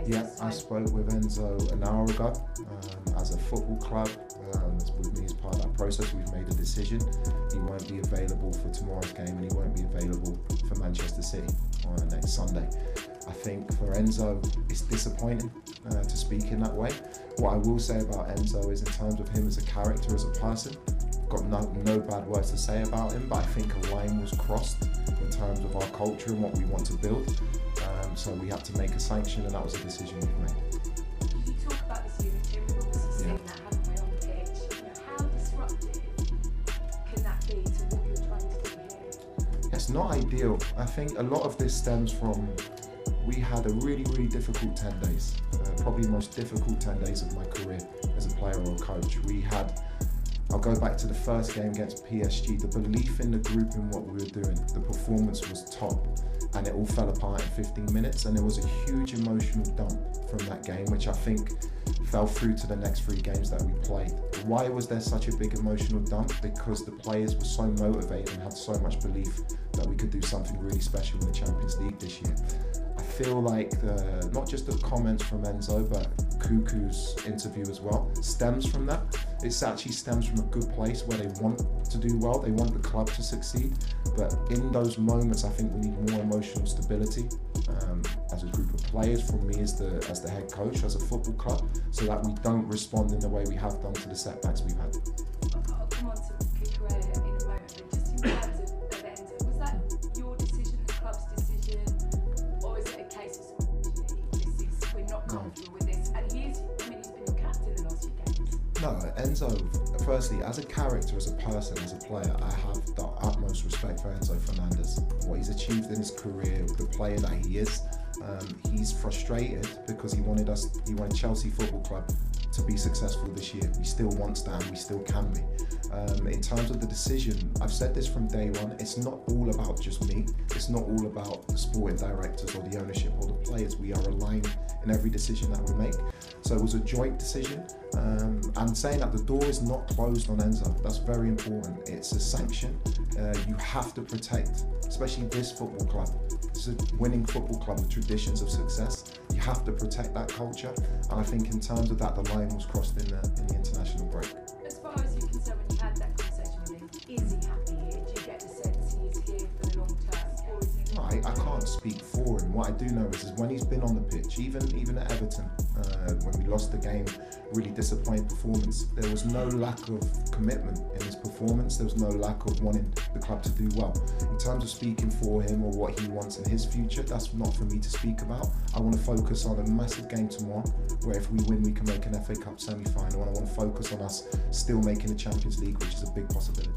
Yeah, I spoke with Enzo an hour ago. As a football club, with me as part of that process, we've made a decision. He won't be available for tomorrow's game and he won't be available for Manchester City on next Sunday. I think for Enzo, it's disappointing to speak in that way. What I will say about Enzo is in terms of him as a character, as a person, got no bad words to say about him, but I think a line was crossed in terms of our culture and what we want to build. So we had to make a sanction, and that was a decision we've made. You talk about this unity, we've obviously seen that, haven't we, on the pitch? How disruptive can that be to what you're trying to do here? It's not ideal. I think a lot of this stems from, we had a really difficult 10 days, probably the most difficult 10 days of my career as a player or a coach. I'll go back to the first game against PSG, the belief in the group and what we were doing, the performance was top, and it all fell apart in 15 minutes, and there was a huge emotional dump from that game, which I think fell through to the next 3 games that we played. Why was there such a big emotional dump? Because the players were so motivated and had so much belief that we could do something really special in the Champions League this year. I feel like not just the comments from Enzo, but Cuckoo's interview as well, stems from that. It actually stems from a good place where they want to do well, they want the club to succeed, but in those moments I think we need more emotional stability as a group of players, from me as the head coach, as a football club, so that we don't respond in the way we have done to the setbacks we've had. I'll come on to Cuckoo in a moment, but just in terms of Enzo, was that your decision, the club's decision, or is it a case of we're not comfortable with this? And he's been your captain the last few games. No, Enzo, firstly, as a character, as a person, as a player, I have the utmost respect for Enzo Fernández. What he's achieved in his career, the player that he is. He's frustrated because he wanted Chelsea Football Club to be successful this year. He still wants that, and we still can be. In terms of the decision, I've said this from day one, it's not all about just me. It's not all about the sporting directors or the ownership or the players. We are aligned in every decision that we make. So it was a joint decision. I'm saying that the door is not closed on Enzo. That's very important. It's a sanction. You have to protect, especially this football club. It's a winning football club with traditions of success. You have to protect that culture. And I think in terms of that, the line was crossed in the international break. As far as you're concerned, when you had that conversation with him, is he happy here? Do you get the sense he is here for the long term, or is he not? I can't speak for him. What I do know is when he's been on the pitch, even at Everton, when we lost the game, really disappointing performance, there was no lack of commitment in his performance. There was no lack of wanting the club to do well. In terms of speaking for him or what he wants in his future, that's not for me to speak about. I want to focus on a massive game tomorrow, where if we win, we can make an FA Cup semi-final, and I want to focus on us still making the Champions League, which is a big possibility.